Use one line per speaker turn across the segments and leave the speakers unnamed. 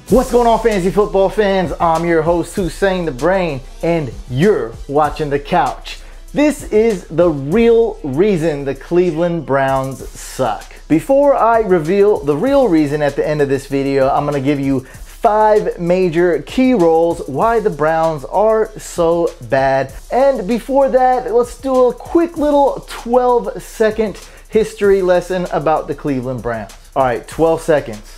What's going on, fantasy football fans? I'm your host, Hussein the Brain, and you're watching The Couch. This is the real reason the Cleveland Browns suck. Before I reveal the real reason at the end of this video, I'm going to give you 5 major key roles why the Browns are so bad. And before that, let's do a quick little 12-second history lesson about the Cleveland Browns. All right, 12 seconds.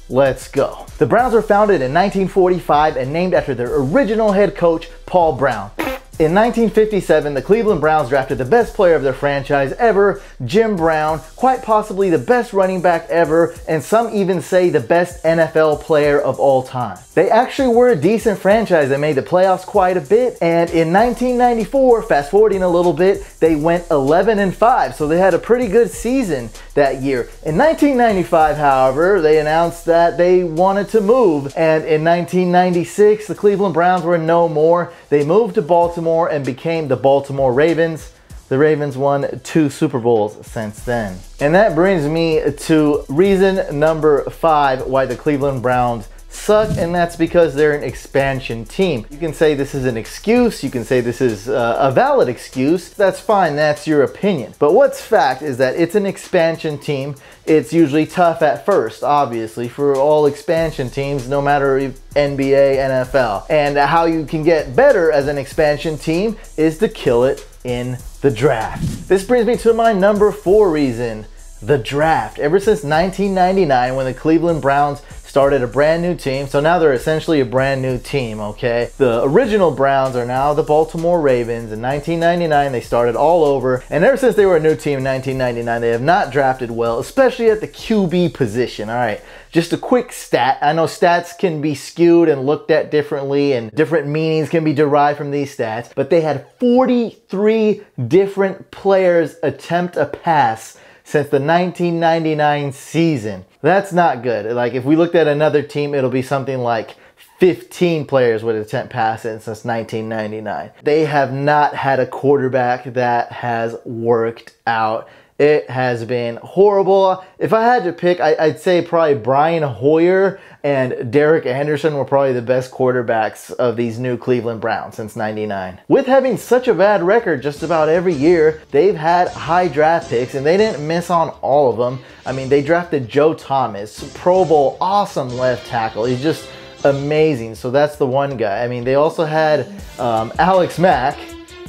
Let's go. The Browns were founded in 1945 and named after their original head coach, Paul Brown. In 1957, the Cleveland Browns drafted the best player of their franchise ever, Jim Brown, quite possibly the best running back ever, and some even say the best NFL player of all time. They actually were a decent franchise that made the playoffs quite a bit, and in 1994, fast forwarding a little bit, they went 11-5, so they had a pretty good season that year. In 1995, however, they announced that they wanted to move, and in 1996, the Cleveland Browns were no more. They moved to Baltimore and became the Baltimore Ravens. The Ravens won 2 Super Bowls since then. And that brings me to reason number 5 why the Cleveland Browns suck, and that's because they're an expansion team. You can say this is an excuse, you can say this is a valid excuse, that's fine, that's your opinion. But what's fact is that it's an expansion team. It's usually tough at first, obviously, for all expansion teams, no matter if NBA, NFL. And how you can get better as an expansion team is to kill it in the draft. This brings me to my number 4 reason, the draft. Ever since 1999, when the Cleveland Browns started a brand new team, so now they're essentially a brand new team, okay? The original Browns are now the Baltimore Ravens. In 1999, they started all over, and ever since they were a new team in 1999, they have not drafted well, especially at the QB position. All right, just a quick stat. I know stats can be skewed and looked at differently, and different meanings can be derived from these stats, but they had 43 different players attempt a pass since the 1999 season. That's not good. Like, if we looked at another team, it'll be something like 15 players would attempt passing since 1999. They have not had a quarterback that has worked out. It has been horrible. If I had to pick, I'd say probably Brian Hoyer and Derek Anderson were probably the best quarterbacks of these new Cleveland Browns since '99. With having such a bad record just about every year, they've had high draft picks and they didn't miss on all of them. I mean, they drafted Joe Thomas, Pro Bowl, awesome left tackle. He's just amazing. So that's the one guy. I mean, they also had Alex Mack,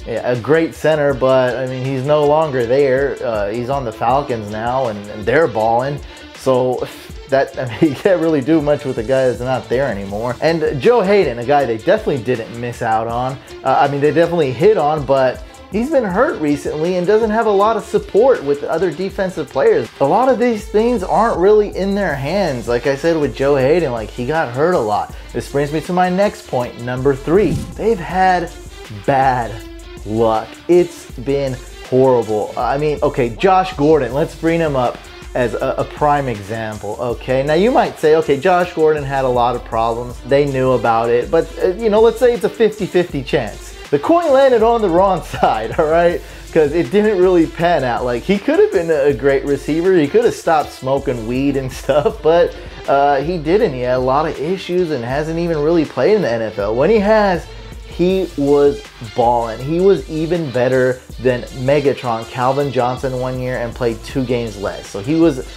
a great center, but I mean, he's no longer there. He's on the Falcons now, and they're balling. So that, I mean, you can't really do much with a guy that's not there anymore. And Joe Hayden, a guy they definitely didn't miss out on. I mean, they definitely hit on, but he's been hurt recently and doesn't have a lot of support with other defensive players. A lot of these things aren't really in their hands. Like I said with Joe Hayden, like, he got hurt a lot. This brings me to my next point, number 3. They've had bad luck. It's been horrible. I mean, okay, Josh Gordon, let's bring him up as a prime example, okay? Now you might say, okay, Josh Gordon had a lot of problems. They knew about it, but you know, let's say it's a 50-50 chance. The coin landed on the wrong side, all right? Because it didn't really pan out. Like, he could have been a great receiver. He could have stopped smoking weed and stuff, but he didn't. He had a lot of issues and hasn't even really played in the NFL. When he has, he was balling. He was even better than Megatron Calvin Johnson one year and played 2 games less. So he was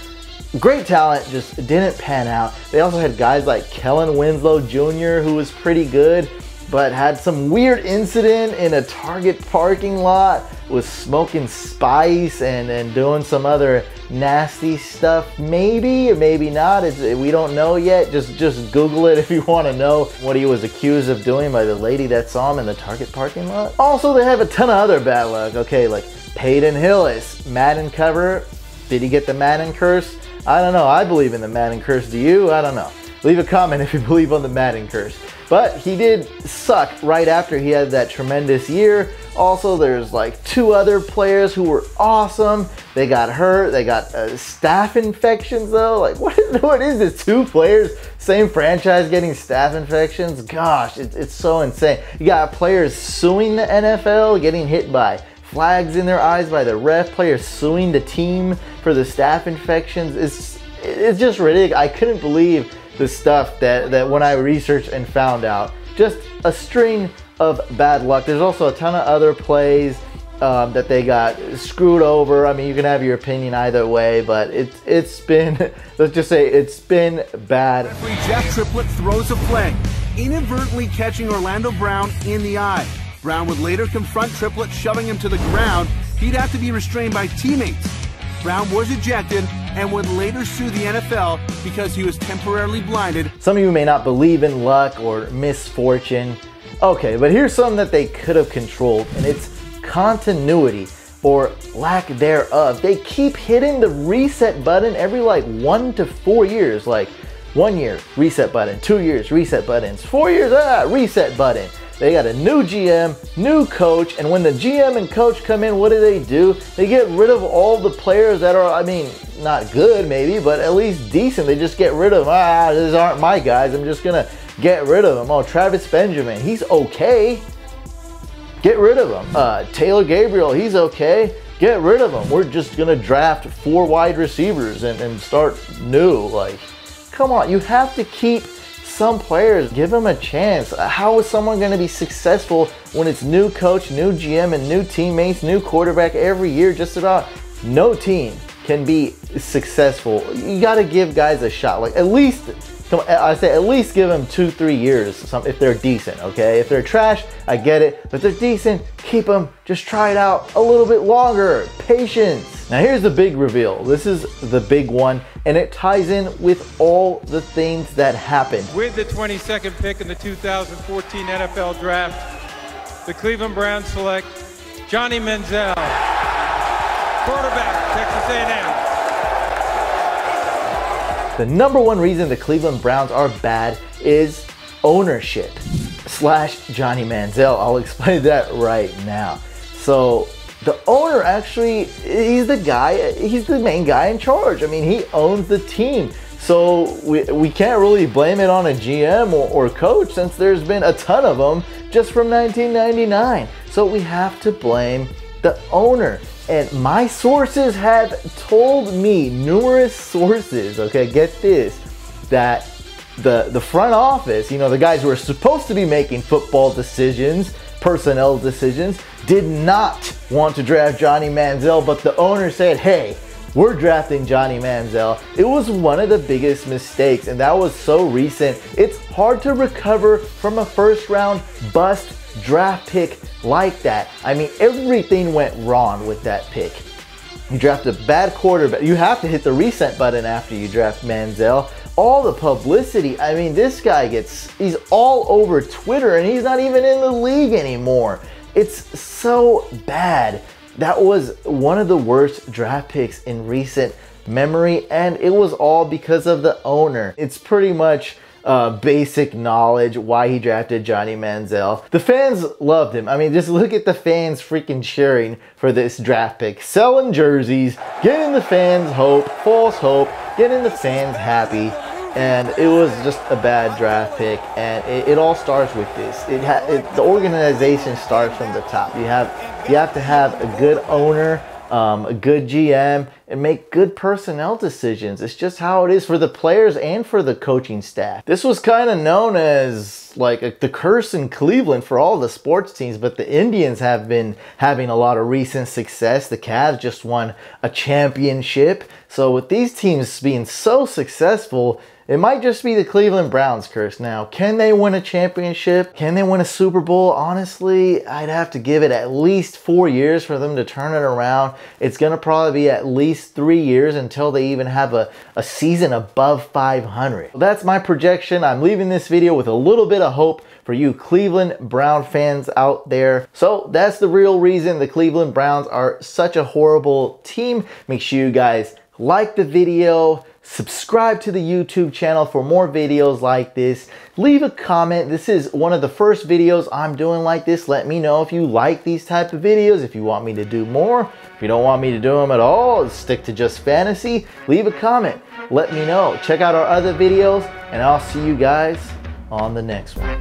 great talent, just didn't pan out. They also had guys like Kellen Winslow Jr., who was pretty good, but had some weird incident in a Target parking lot, was smoking spice and doing some other nasty stuff. Maybe or maybe not. We don't know yet. Just Google it if you want to know what he was accused of doing by the lady that saw him in the Target parking lot. Also, they have a ton of other bad luck. Okay, like Peyton Hillis, Madden cover. Did he get the Madden curse? I don't know. I believe in the Madden curse. Do you? I don't know. Leave a comment if you believe on the Madden curse. But he did suck right after he had that tremendous year. Also, there's like 2 other players who were awesome. They got hurt. They got staph infections though. Like, what is this? 2 players, same franchise, getting staph infections? Gosh, it's so insane. You got players suing the NFL, getting hit by flags in their eyes by the ref, players suing the team for the staph infections. It's just ridiculous. I couldn't believe the stuff that when I researched and found out. Just a string of bad luck. There's also a ton of other plays that they got screwed over. I mean, you can have your opinion either way, but it's been, let's just say it's been bad.
Referee Jeff Triplett throws a flag, inadvertently catching Orlando Brown in the eye. Brown would later confront Triplett, shoving him to the ground. He'd have to be restrained by teammates. Brown was ejected and would later sue the NFL because he was temporarily blinded.
Some of you may not believe in luck or misfortune. Okay, but here's something that they could have controlled, and it's continuity or lack thereof. They keep hitting the reset button every like 1 to 4 years. Like 1 year, reset button, 2 years, reset buttons, 4 years, reset button. They got a new GM, new coach, and when the GM and coach come in, what do? They get rid of all the players that are, I mean, not good maybe, but at least decent. They just get rid of them. These aren't my guys. I'm just gonna get rid of them. Oh, Travis Benjamin, he's okay. Get rid of him. Taylor Gabriel, he's okay. Get rid of him. We're just gonna draft 4 wide receivers and start new. Like, come on, you have to keep some players, give them a chance. How is someone going to be successful when it's new coach, new GM, and new teammates, new quarterback every year? Just about no team can be successful. You got to give guys a shot. Like, at least, I say at least give them 2-3 years if they're decent, okay? If they're trash, I get it. But if they're decent, keep them. Just try it out a little bit longer. Patience. Now here's the big reveal. This is the big one, and it ties in with all the things that happened.
With the 22nd pick in the 2014 NFL Draft, the Cleveland Browns select Johnny Manziel, quarterback, Texas A&M.
The number one reason the Cleveland Browns are bad is ownership / Johnny Manziel. I'll explain that right now. So the owner actually, he's the main guy in charge. I mean, he owns the team. So we can't really blame it on a GM or coach, since there's been a ton of them just from 1999. So we have to blame the owner. And my sources have told me, numerous sources, okay, get this, that the front office, you know, the guys who are supposed to be making football decisions, personnel decisions, did not want to draft Johnny Manziel, but the owner said, hey, we're drafting Johnny Manziel. It was one of the biggest mistakes, and that was so recent. It's hard to recover from a first-round bust draft pick like that. I mean, everything went wrong with that pick. You draft a bad quarterback. You have to hit the reset button after you draft Manziel. All the publicity. I mean, this guy he's all over Twitter, and he's not even in the league anymore. It's so bad. That was one of the worst draft picks in recent memory, and it was all because of the owner. It's pretty much basic knowledge why he drafted Johnny Manziel. The fans loved him. I mean, just look at the fans freaking cheering for this draft pick, selling jerseys, getting the fans hope, false hope, getting the fans happy. And it was just a bad draft pick, and it all starts with this. The organization starts from the top. You have to have a good owner, a good GM, and make good personnel decisions. It's just how it is for the players and for the coaching staff. This was kind of known as like the curse in Cleveland for all the sports teams, but the Indians have been having a lot of recent success. The Cavs just won a championship. So with these teams being so successful, it might just be the Cleveland Browns curse. Now, can they win a championship? Can they win a Super Bowl? Honestly, I'd have to give it at least 4 years for them to turn it around. It's going to probably be at least 3 years until they even have a season above 500. That's my projection. I'm leaving this video with a little bit of hope for you Cleveland Brown fans out there. So that's the real reason the Cleveland Browns are such a horrible team. Make sure you guys like the video, subscribe to the YouTube channel for more videos like this. Leave a comment. This is one of the first videos I'm doing like this. Let me know if you like these type of videos, if you want me to do more. If you don't want me to do them at all, stick to just fantasy, leave a comment. Let me know. Check out our other videos, and I'll see you guys on the next one.